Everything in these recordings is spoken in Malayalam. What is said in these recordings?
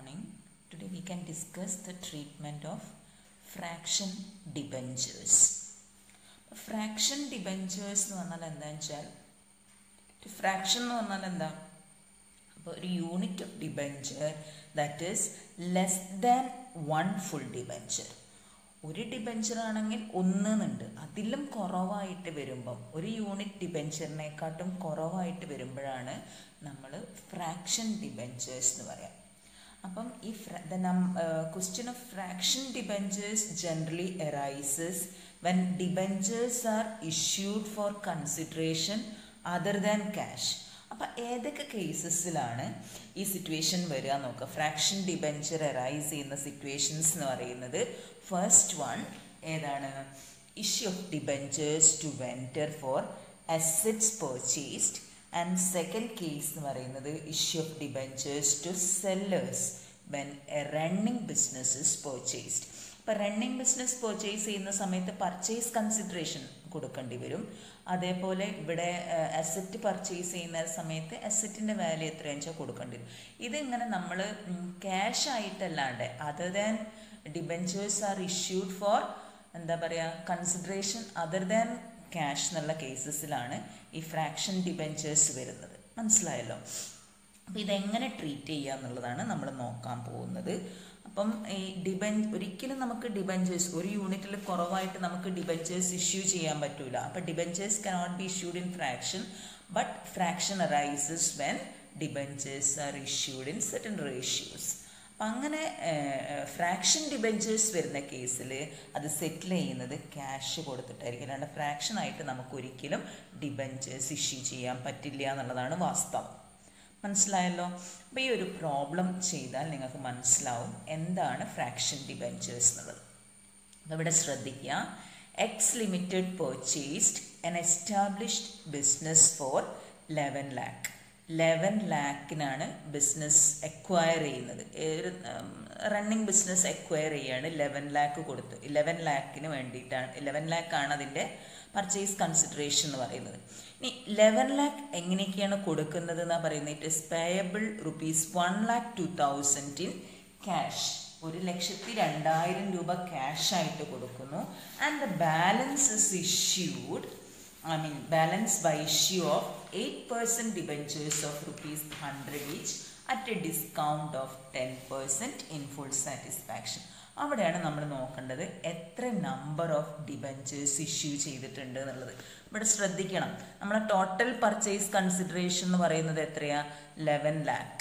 morning. Today we can discuss the treatment of fraction debentures. Fraction debentures എന്ന് പറഞ്ഞാൽ എന്താണെന്ന് വെച്ചാൽ ഫ്രാക്ഷൻ എന്ന് പറഞ്ഞാൽ എന്താ? അപ്പോൾ ഒരു unit of debenture that is less than one full debenture. ഒരു ഡിബെഞ്ചർ ആണെങ്കിൽ ഒന്നുണ്ട്, അതിലും കുറവായിട്ട് വരുമ്പം ഒരു യൂണിറ്റ് ഡിബെഞ്ചറിനെക്കാട്ടും കുറവായിട്ട് വരുമ്പോഴാണ് നമ്മൾ ഫ്രാക്ഷൻ ഡിബെഞ്ചേഴ്സ് എന്ന് പറയാം. അപ്പം ഈ question of fraction debentures generally arises when debentures are issued for consideration other than cash. അപ്പം ഏതൊക്കെ കേസസിലാണ് ഈ സിറ്റുവേഷൻ വരിക നോക്കുക. ഫ്രാക്ഷൻ ഡിബെഞ്ചർ അറൈസ് ചെയ്യുന്ന സിറ്റുവേഷൻസ് എന്ന് പറയുന്നത് ഫസ്റ്റ് വൺ ഏതാണ്? Issue of debentures to vendor for assets purchased. And second case എന്ന് പറയുന്നത് issue of debentures to sellers when a running business is purchased. ഇപ്പം റണ്ണിങ് ബിസിനസ് പർച്ചേസ് ചെയ്യുന്ന സമയത്ത് പർച്ചേസ് കൺസിഡറേഷൻ കൊടുക്കേണ്ടി വരും. അതേപോലെ ഇവിടെ അസറ്റ് പർച്ചേസ് ചെയ്യുന്ന സമയത്ത് അസറ്റിൻ്റെ വാല്യൂ എത്രയാണെന്ന് വെച്ചാൽ കൊടുക്കേണ്ടി വരും. ഇതിങ്ങനെ നമ്മൾ ക്യാഷ് ആയിട്ടല്ലാണ്ട് other than debentures are issued for എന്താ പറയുക കൺസിഡറേഷൻ അതർ ദാൻ ക്യാഷ് എന്നുള്ള കേസസിലാണ് ഈ ഫ്രാക്ഷൻ ഡിബെഞ്ചേഴ്സ് വരുന്നത്. മനസ്സിലായല്ലോ? അപ്പോൾ ഇതെങ്ങനെ ട്രീറ്റ് ചെയ്യുക എന്നുള്ളതാണ് നമ്മൾ നോക്കാൻ പോകുന്നത്. അപ്പം ഈ ഒരിക്കലും നമുക്ക് ഡിബെഞ്ചേഴ്സ് ഒരു യൂണിറ്റിൽ കുറവായിട്ട് നമുക്ക് ഡിബെഞ്ചേഴ്സ് ഇഷ്യൂ ചെയ്യാൻ പറ്റൂല. അപ്പം debentures cannot be issued in fraction, but fraction arises when debentures are issued in certain ratios. അപ്പം അങ്ങനെ ഫ്രാക്ഷൻ ഡിബെഞ്ചേഴ്സ് വരുന്ന കേസിൽ അത് സെറ്റിൽ ചെയ്യുന്നത് ക്യാഷ് കൊടുത്തിട്ടായിരിക്കും. അല്ലാണ്ട് ഫ്രാക്ഷനായിട്ട് നമുക്ക് ഒരിക്കലും ഡിബെഞ്ചേഴ്സ് ഇഷ്യൂ ചെയ്യാൻ പറ്റില്ല എന്നുള്ളതാണ് വാസ്തവം. മനസ്സിലായല്ലോ? അപ്പോൾ ഈ ഒരു പ്രോബ്ലം ചെയ്താൽ നിങ്ങൾക്ക് മനസ്സിലാവും എന്താണ് ഫ്രാക്ഷൻ ഡിബെഞ്ചേഴ്സ് എന്നുള്ളത്. അപ്പോൾ ഇവിടെ ശ്രദ്ധിക്കുക. X limited purchased an established business for 11 lakh. 11 lakhനാണ് ബിസിനസ് എക്വയർ ചെയ്യുന്നത്. റണ്ണിങ് ബിസിനസ് എക്വയർ ചെയ്യാണ്. 11 lakh കൊടുത്തു. 11 lakhന് വേണ്ടിയിട്ടാണ് 11 lakh ആണ് അതിൻ്റെ പർച്ചേസ് കൺസിഡറേഷൻ എന്ന് പറയുന്നത്. ഇനി 11 lakh എങ്ങനെയൊക്കെയാണ് കൊടുക്കുന്നത് എന്നാണ് പറയുന്നത്. It is payable ₹1,02,000 in cash. 1,02,000 രൂപ ക്യാഷ് ആയിട്ട് കൊടുക്കുന്നു. And the balance is issued balance by issue of 8% debentures of ₹100 each at a discount of 10% in full satisfaction. അവിടെയാണ് നമ്മൾ നോക്കേണ്ടത് എത്ര നമ്പർ ഓഫ് ഡിബെഞ്ചേഴ്സ് ഇഷ്യൂ ചെയ്തിട്ടുണ്ട് എന്നുള്ളത്. ഇവിടെ ശ്രദ്ധിക്കണം. നമ്മളെ ടോട്ടൽ പർച്ചേസ് കൺസിഡറേഷൻ എന്ന് പറയുന്നത് എത്രയാ? 11 lakh.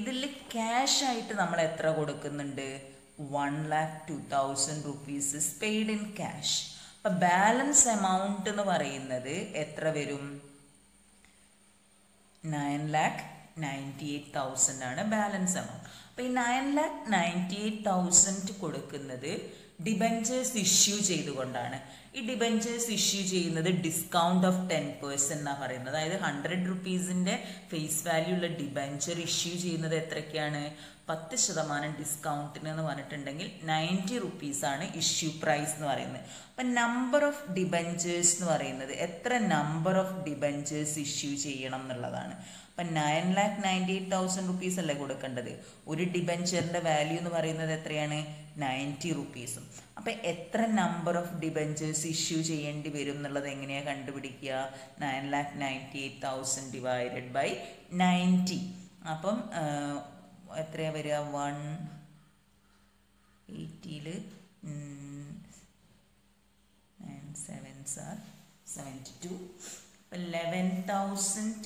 ഇതിൽ ക്യാഷ് ആയിട്ട് നമ്മൾ എത്ര കൊടുക്കുന്നുണ്ട്? ₹1,02,000 is paid in cash. അപ്പം ബാലൻസ് എമൗണ്ട് എന്ന് പറയുന്നത് എത്ര വരും? 9,98,000 ആണ് ബാലൻസ് എമൗണ്ട്. അപ്പം ഈ 9,98,000 കൊടുക്കുന്നത് ഡിബെഞ്ചേഴ്സ് ഇഷ്യൂ ചെയ്തുകൊണ്ടാണ്. ഈ ഡിബെഞ്ചേഴ്സ് ഇഷ്യൂ ചെയ്യുന്നത് ഡിസ്കൗണ്ട് ഓഫ് 10% എന്നാണ് പറയുന്നത്. അതായത് ₹100 ഫേസ് വാല്യൂ ഉള്ള ഡിബെഞ്ചർ ഇഷ്യൂ ചെയ്യുന്നത് എത്രയ്ക്കാണ്? 10% ഡിസ്കൗണ്ടിന് എന്ന് പറഞ്ഞിട്ടുണ്ടെങ്കിൽ ₹90 ആണ് ഇഷ്യൂ പ്രൈസ് എന്ന് പറയുന്നത്. അപ്പം നമ്പർ ഓഫ് ഡിബെഞ്ചേഴ്സ് എന്ന് പറയുന്നത് എത്ര നമ്പർ ഓഫ് ഡിബെഞ്ചേഴ്സ് ഇഷ്യൂ ചെയ്യണം എന്നുള്ളതാണ്. അപ്പം 9,98,000 അല്ലേ കൊടുക്കേണ്ടത്. ഒരു ഡിബെഞ്ചറിൻ്റെ വാല്യൂ എന്ന് പറയുന്നത് എത്രയാണ്? ₹90. അപ്പം എത്ര നമ്പർ ഓഫ് ഡിബെഞ്ചേഴ്സ് ഇഷ്യൂ ചെയ്യേണ്ടി വരും എന്നുള്ളത് എങ്ങനെയാണ് കണ്ടുപിടിക്കുക? 9,98,000 ഡിവൈഡഡ് ബൈ 90. അപ്പം എത്രയാണ് വരിക? 180ൽ 9 7s are 72. 11,000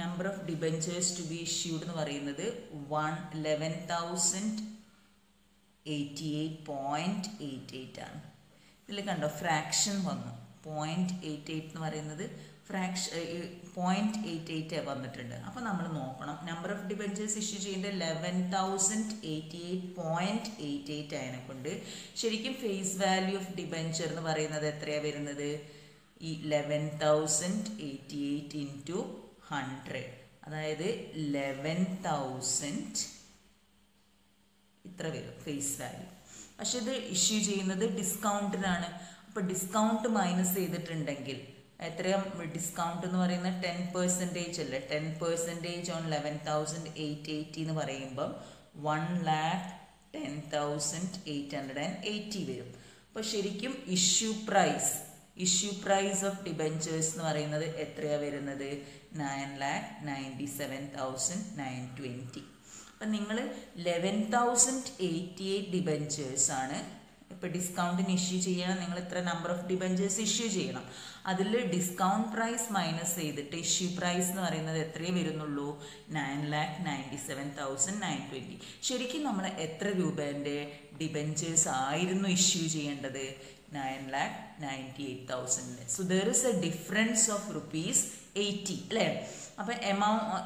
number of debentures to be issued എന്ന് പറയുന്നത് 11,088.88 ആണ്. ഇതിൽ കണ്ടോ ഫ്രാക്ഷൻ വന്നു. 0.88 എന്ന് പറയുന്നത് ഫ്രാക്ഷൻ 0.88 വന്നിട്ടുണ്ട്. അപ്പോൾ നമ്മൾ നോക്കണം നമ്പർ ഓഫ് ഡിബെഞ്ചേഴ്സ് ഇഷ്യൂ ചെയ്യേണ്ടത് 11,088.88 ആയതിനെ കൊണ്ട് ശരിക്കും ഫേസ് വാല്യൂ ഓഫ് ഡിബെഞ്ചർ എന്ന് പറയുന്നത് എത്രയാണ് വരുന്നത്? ഈ 11,088 ഇൻറ്റു 100, അതായത് 11,000 ഇത്ര വരും ഫേസ് വാല്യൂ. പക്ഷെ ഇത് ഇഷ്യൂ ചെയ്യുന്നത് ഡിസ്കൗണ്ടിനാണ്. അപ്പോൾ ഡിസ്കൗണ്ട് മൈനസ് ചെയ്തിട്ടുണ്ടെങ്കിൽ എത്രയും ഡിസ്കൗണ്ട് എന്ന് പറയുന്നത് 10% അല്ലേ. 10% ഓൺ 11,880 എന്ന് പറയുമ്പം 1,10,880 വരും. അപ്പോൾ ശരിക്കും ഇഷ്യൂ പ്രൈസ് ഓഫ് ഡിബഞ്ചേഴ്സ് എന്ന് പറയുന്നത് എത്രയാണ് വരുന്നത്? 9,97,920. അപ്പം നിങ്ങൾ 11,088 ഡിബഞ്ചേഴ്സ് ആണ് ഇപ്പോൾ ഡിസ്കൗണ്ടിന് ഇഷ്യൂ ചെയ്യണം. നിങ്ങൾ ഇത്ര നമ്പർ ഓഫ് ഡിബഞ്ചേഴ്സ് ഇഷ്യൂ ചെയ്യണം. അതിൽ ഡിസ്കൗണ്ട് പ്രൈസ് മൈനസ് ചെയ്തിട്ട് ഇഷ്യൂ പ്രൈസ് എന്ന് പറയുന്നത് എത്രയേ വരുന്നുള്ളൂ? 9,97,920. ശരിക്കും നമ്മൾ എത്ര രൂപേൻ്റെ ഡിബഞ്ചേഴ്സ് ആയിരുന്നു ഇഷ്യൂ ചെയ്യേണ്ടത്? 9,98,000. So there is a difference of ₹80 അല്ലേ. അപ്പം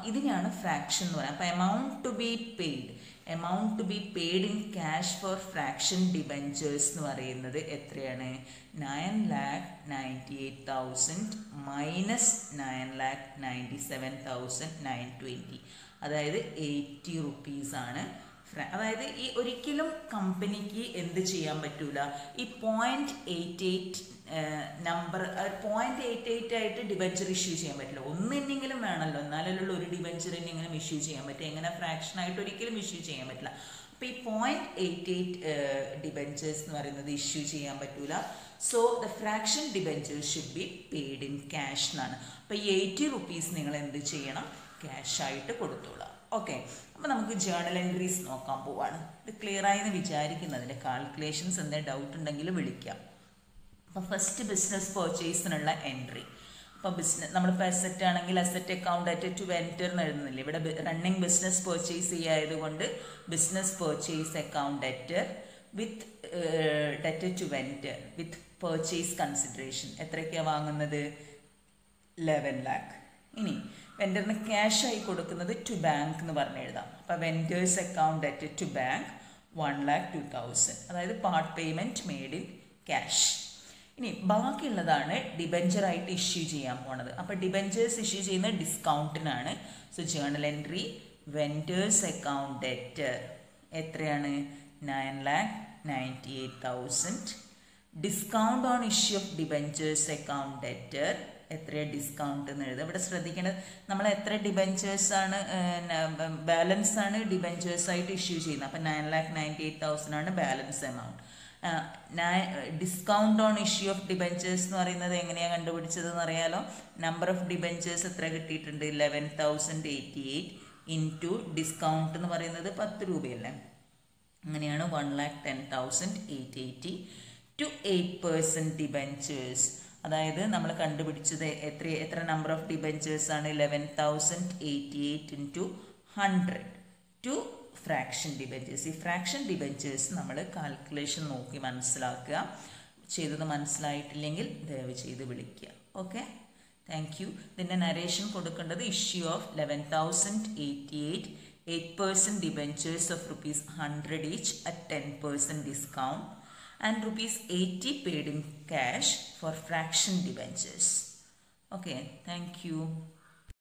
ഇതിനെയാണ് ഫ്രാക്ഷൻ എന്ന് പറയുന്നത്. അപ്പം amount to be paid in cash for fraction debentures എന്ന് പറയുന്നത് എത്രയാണ്? 9,98,000 മൈനസ് 9,97,920. അതായത് ₹80 ആണ്. അതായത് ഈ ഒരിക്കലും കമ്പനിക്ക് എന്ത് ചെയ്യാൻ പറ്റൂല, ഈ 0.88 നമ്പർ 0.88 ആയിട്ട് ഡിബഞ്ചർ ഇഷ്യൂ ചെയ്യാൻ പറ്റില്ല. ഒന്നെങ്കിലും വേണമല്ലോ, എന്നാലല്ലോ ഒരു ഡിബഞ്ചറിനെങ്കിലും ഇഷ്യൂ ചെയ്യാൻ പറ്റും. എങ്ങനെ ഫ്രാക്ഷൻ ആയിട്ട് ഒരിക്കലും ഇഷ്യൂ ചെയ്യാൻ പറ്റില്ല. അപ്പോൾ ഈ 0.88 ഡിബഞ്ചേഴ്സ് എന്ന് പറയുന്നത് ഇഷ്യൂ ചെയ്യാൻ പറ്റൂല. So the fraction debentures should be paid in cash എന്നാണ്. അപ്പോൾ ഈ ₹80 നിങ്ങൾ എന്ത് ചെയ്യണം? ക്യാഷ് ആയിട്ട് കൊടുത്തോളാം. ഓക്കെ, അപ്പോൾ നമുക്ക് ജേർണൽ എൻട്രീസ് നോക്കാൻ പോവാണ്. ഇത് ക്ലിയർ ആയെന്ന് വിചാരിക്കുന്നതിൻ്റെ കാൽക്കുലേഷൻസ് എന്തെങ്കിലും ഡൗട്ട് ഉണ്ടെങ്കിൽ വിളിക്കാം. അപ്പോൾ ഫസ്റ്റ് ബിസിനസ് പർച്ചേസിനുള്ള എൻട്രി. അപ്പോൾ നമ്മളിപ്പോൾ അസറ്റ് ആണെങ്കിൽ asset account at to vendor എന്ന് എഴുതുന്നില്ല. ഇവിടെ റണ്ണിങ് ബിസിനസ് പർച്ചേസ് ചെയ്യായതുകൊണ്ട് business purchase account at with debt to vendor with purchase consideration എത്രയൊക്കെയാണ് വാങ്ങുന്നത്? 11 lakh. ഇനി വെൻഡറിന് ക്യാഷ് ആയി കൊടുക്കുന്നത് ടു ബാങ്ക് എന്ന് പറഞ്ഞ് എഴുതാം. അപ്പോൾ vendors account at to bank 1,02,000. അതായത് part payment made in cash. ഇനി ബാക്കിയുള്ളതാണ് ഡിബഞ്ചറായിട്ട് ഇഷ്യൂ ചെയ്യാൻ പോണത്. അപ്പോൾ ഡിബഞ്ചേഴ്സ് ഇഷ്യൂ ചെയ്യുന്നത് ഡിസ്കൗണ്ടിനാണ്. So journal entry vendors account debtor എത്രയാണ്? 9,98,000. Discount on issue of debentures account debtor എത്രയാണ്? ഡിസ്കൗണ്ട് എന്ന് എഴുതുക. ഇവിടെ ശ്രദ്ധിക്കേണ്ടത് നമ്മൾ എത്ര ഡിബഞ്ചേഴ്സ് ആണ് ബാലൻസ് ആണ് ഡിബഞ്ചേഴ്സ് ആയിട്ട് ഇഷ്യൂ ചെയ്യുന്നത്. അപ്പം 9,98,000 ആണ് balance amount. Discount on issue of debentures എന്ന് പറയുന്നത് എങ്ങനെയാണ് കണ്ടുപിടിച്ചതെന്ന് അറിയാലോ. നമ്പർ ഓഫ് ഡിബഞ്ചേഴ്സ് എത്ര കിട്ടിയിട്ടുണ്ട്? 11,088 ഇൻറ്റു ഡിസ്കൗണ്ട് എന്ന് പറയുന്നത് 10 രൂപയല്ലേ. അങ്ങനെയാണ് 1,10,880 ടു 8% ഡിബഞ്ചേഴ്സ്. അതായത് നമ്മൾ കണ്ടുപിടിച്ചത് എത്ര നമ്പർ ഓഫ് ഡിബഞ്ചേഴ്സ് ആണ്? 11,088 ഇൻറ്റു 100 ടു ഫ്രാക്ഷൻ ഡിബഞ്ചേഴ്സ്. ഈ ഫ്രാക്ഷൻ ഡിബഞ്ചേഴ്സ് നമ്മൾ കാൽക്കുലേഷൻ നോക്കി മനസ്സിലാക്കുക. ചെയ്തത് മനസ്സിലായിട്ടില്ലെങ്കിൽ ദയവ് ചെയ്ത് വിളിക്കുക. Okay, thank you. ഇതിൻ്റെ നരേഷൻ കൊടുക്കേണ്ടത് issue of 11,088 8% debentures of ₹100 each at 10% discount and ₹80 paid in cash for fraction debentures. Okay, thank you.